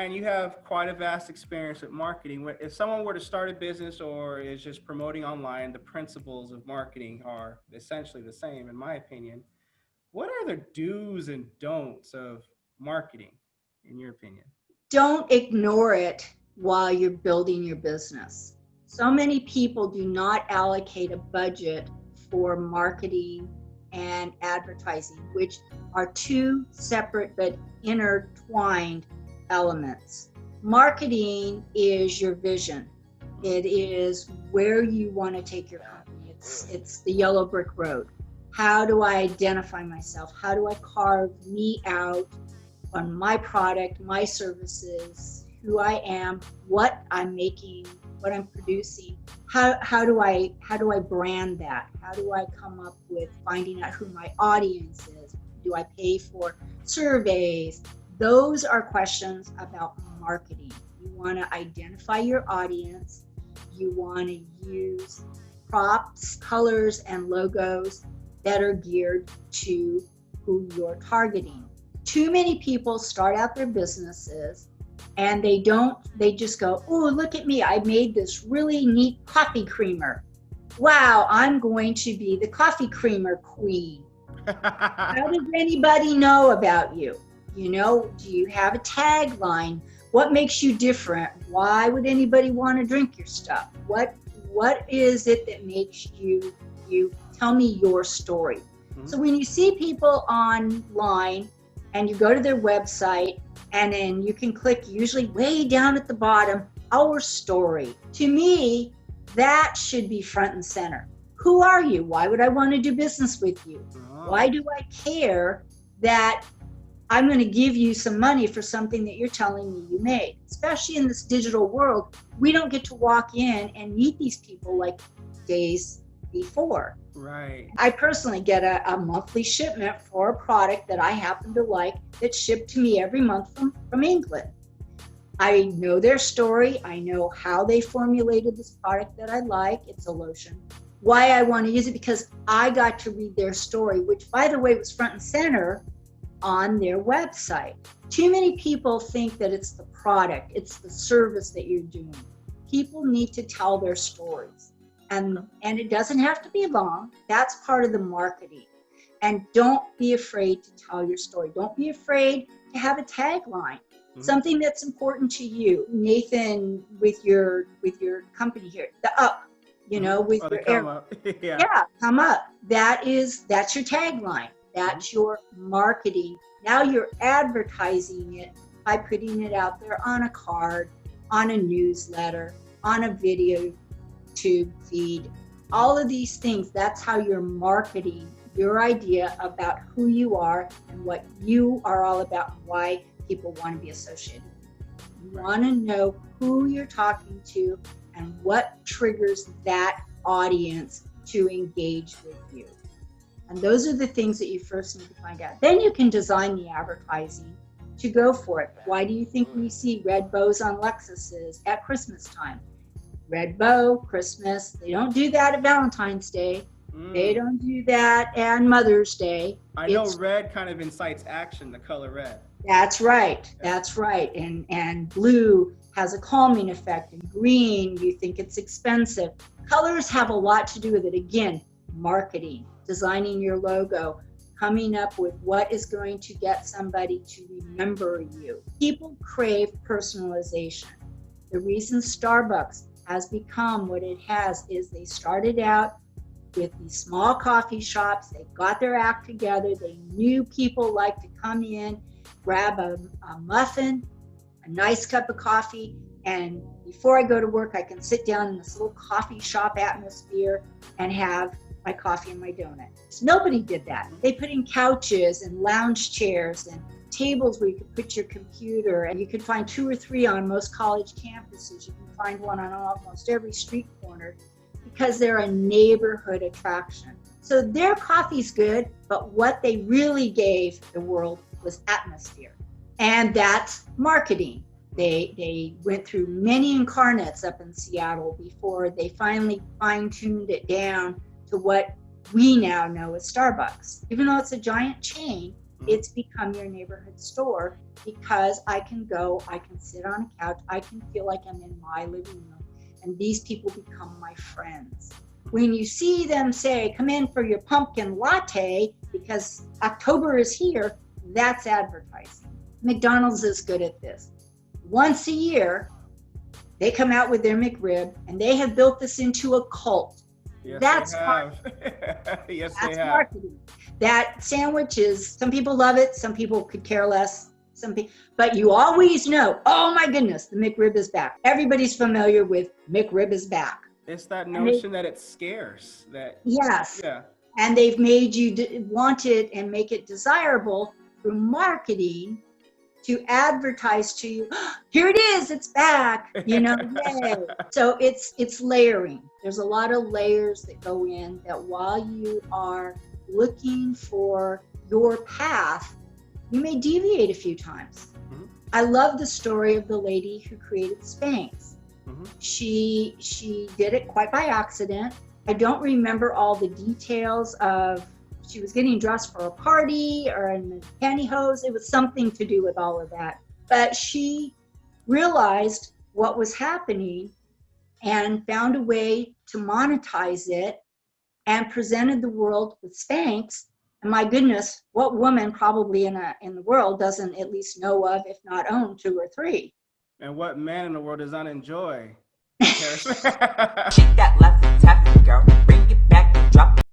Ryan, you have quite a vast experience with marketing. If someone were to start a business or is just promoting online, the principles of marketing are essentially the same, in my opinion. What are the do's and don'ts of marketing, in your opinion? Don't ignore it while you're building your business. So many people do not allocate a budget for marketing and advertising, which are two separate but intertwined elements. Marketing is your vision. It is where you want to take your company. It's the yellow brick road. How do I identify myself? How do I carve me out on my product, my services, who I am, what I'm making, what I'm producing? How do I brand that? How do I come up with finding out who my audience is? Do I pay for surveys? Those are questions about marketing. You want to identify your audience. You want to use props, colors, and logos that are geared to who you're targeting. Too many people start out their businesses and they just go, oh, look at me, I made this really neat coffee creamer. Wow, I'm going to be the coffee creamer queen. How does anybody know about you? Do you have a tagline? What makes you different? Why would anybody want to drink your stuff? What is it that makes you tell me your story? Mm-hmm. So when you see people online and you go to their website and then you can click usually way down at the bottom, our story. To me, that should be front and center. Who are you? Why would I want to do business with you? Why do I care that I'm going to give you some money for something that you're telling me you made? Especially in this digital world, we don't get to walk in and meet these people like days before. Right. I personally get a monthly shipment for a product that I happen to like that's shipped to me every month from England. I know their story. I know how they formulated this product that I like. It's a lotion. Why I want to use it, because I got to read their story, which, by the way, was front and center on their website. Too many people think that it's the product, it's the service that you're doing. People need to tell their stories. And it doesn't have to be long. That's part of the marketing. And don't be afraid to tell your story. Don't be afraid to have a tagline, something that's important to you. Nathan, with your company here, the up, with your come up. Yeah, come up. That's your tagline. That's your marketing. Now you're advertising it by putting it out there on a card, on a newsletter, on a video tube feed, all of these things. That's how you're marketing your idea about who you are and what you are all about and why people want to be associated with you. You want to know who you're talking to and what triggers that audience to engage with you. And those are the things that you first need to find out. Then you can design the advertising to go for it. Why do you think we see red bows on Lexuses at Christmas time? Red bow, Christmas. They don't do that at Valentine's Day. They don't do that on Mother's Day. I know red kind of incites action, the color red. That's right. That's right. And blue has a calming effect. And green, you think it's expensive. Colors have a lot to do with it. Again, marketing, designing your logo, coming up with what is going to get somebody to remember you. People crave personalization. The reason Starbucks has become what it has is they started out with these small coffee shops. They got their act together. They knew people like to come in, grab a muffin, a nice cup of coffee, and before I go to work, I can sit down in this little coffee shop atmosphere and have my coffee and my donut. So nobody did that. They put in couches and lounge chairs and tables where you could put your computer, and you could find 2 or 3 on most college campuses. You can find one on almost every street corner because they're a neighborhood attraction. So their coffee's good, but what they really gave the world was atmosphere. And that's marketing. They went through many incarnates up in Seattle before they finally fine-tuned it down to what we now know as Starbucks. Even though it's a giant chain, It's become your neighborhood store because I can go, I can sit on a couch, I can feel like I'm in my living room, and these people become my friends. When you see them say, come in for your pumpkin latte because October is here, that's advertising. McDonald's is good at this. Once a year, they come out with their McRib, and they have built this into a cult. Yes, That's they have. Yes, That's they have. marketing. That sandwich is, some people love it, some people could care less, but you always know, oh my goodness, the McRib is back. Everybody's familiar with McRib is back. It's that notion that it's scarce. Yes. Yeah. And they've made you want it and make it desirable through marketing to advertise to you, here it is, it's back, yay. So it's layering. There's a lot of layers that go in that while you are looking for your path, you may deviate a few times. Mm-hmm. I love the story of the lady who created Spanx. Mm-hmm. She did it quite by accident. I don't remember all the details of, she was getting dressed for a party or in the pantyhose. It was something to do with all of that. But she realized what was happening and found a way to monetize it and presented the world with Spanx. And my goodness, what woman probably in the world doesn't at least know of, if not own, 2 or 3? And what man in the world does not enjoy? Keep that left tap, girl. Bring it back and drop it.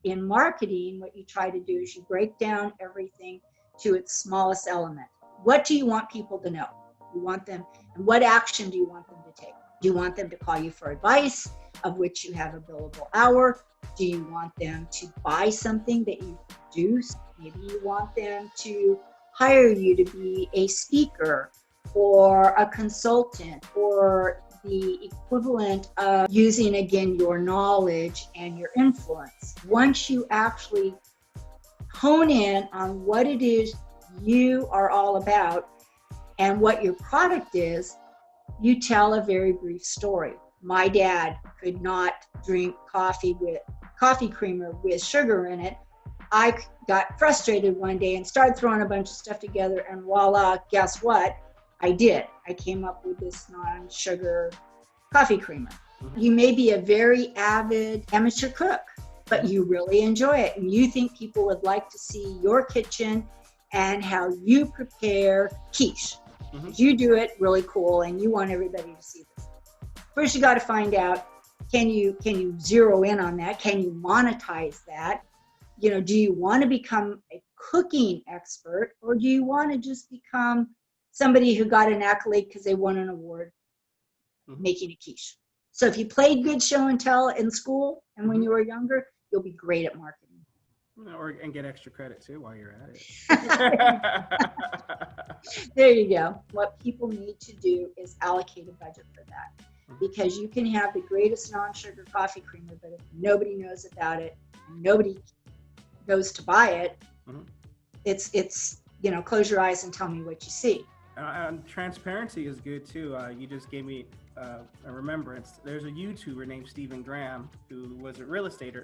In marketing, what you try to do is you break down everything to its smallest element. What do you want people to know? You want them, and what action do you want them to take? Do you want them to call you for advice, of which you have a billable hour? Do you want them to buy something that you produce? Maybe you want them to hire you to be a speaker or a consultant or the equivalent of using, again, your knowledge and your influence. Once you actually hone in on what it is you are all about and what your product is, you tell a very brief story. My dad could not drink coffee creamer with sugar in it. I got frustrated one day and started throwing a bunch of stuff together, and voila, guess what? I did. I came up with this non-sugar coffee creamer. Mm-hmm. You may be a very avid amateur cook, but you really enjoy it, and you think people would like to see your kitchen and how you prepare quiche. Mm-hmm. You do it really cool, and you want everybody to see this. First, you got to find out, can you zero in on that? Can you monetize that? Do you want to become a cooking expert, or do you want to just become somebody who got an accolade because they won an award making a quiche? So if you played good show and tell in school and when you were younger, you'll be great at marketing. And get extra credit too while you're at it. There you go. What people need to do is allocate a budget for that. Because you can have the greatest non-sugar coffee creamer, but if nobody knows about it and nobody goes to buy it, it's close your eyes and tell me what you see. And transparency is good too. You just gave me a remembrance. There's a YouTuber named Stephen Graham who was a real estate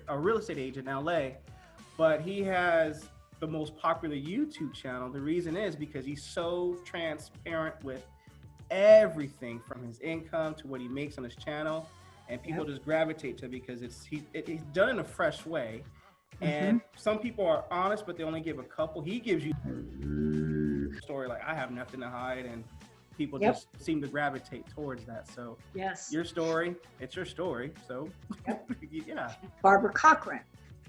agent in LA, but he has the most popular YouTube channel. The reason is because he's so transparent with everything from his income to what he makes on his channel, and people just gravitate to it because he's done in a fresh way. And some people are honest, but they only give a couple. He gives you a story like, I have nothing to hide, and people just seem to gravitate towards that. So your story, it's your story. So yeah. Barbara Cochran.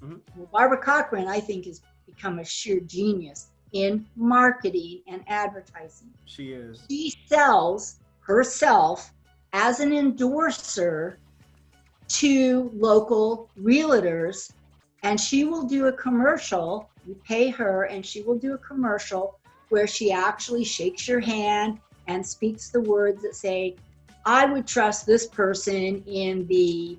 Well, Barbara Cochran, I think, has become a sheer genius in marketing and advertising. She is. She sells herself as an endorser to local realtors, and she will do a commercial. You pay her, and she will do a commercial where she actually shakes your hand and speaks the words that say, I would trust this person in the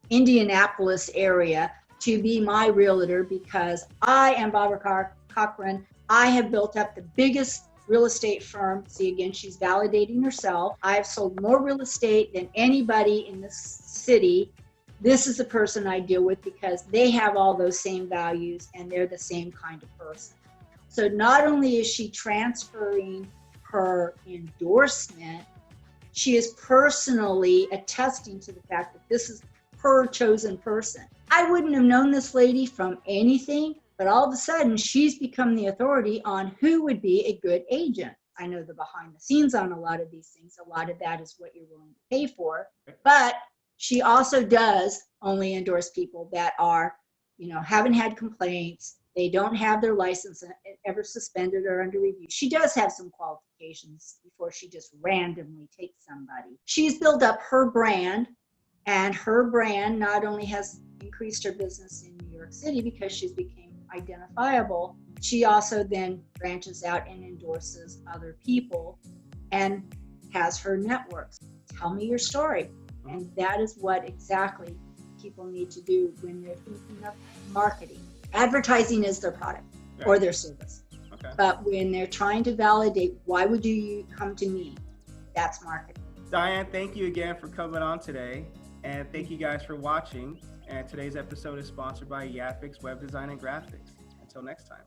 Indianapolis area to be my realtor because I am Barbara Cochran. I have built up the biggest real estate firm. See, again, she's validating herself. I have sold more real estate than anybody in this city, this is the person I deal with because they have all those same values and they're the same kind of person. So not only is she transferring her endorsement, she is personally attesting to the fact that this is her chosen person. I wouldn't have known this lady from anything, but all of a sudden she's become the authority on who would be a good agent. I know the behind the scenes on a lot of these things. A lot of that is what you're willing to pay for, but she also does only endorse people that are, haven't had complaints. They don't have their license ever suspended or under review. She does have some qualifications before she just randomly takes somebody. She's built up her brand, and her brand not only has increased her business in New York City because she's became identifiable, she also then branches out and endorses other people and has her networks. Tell me your story. And that is what exactly people need to do when they're thinking of marketing. Advertising is their product or their service. Okay. But when they're trying to validate, why would you come to me? That's marketing. Diane, thank you again for coming on today. And thank you guys for watching. And today's episode is sponsored by Yapix Web Design and Graphics. Until next time.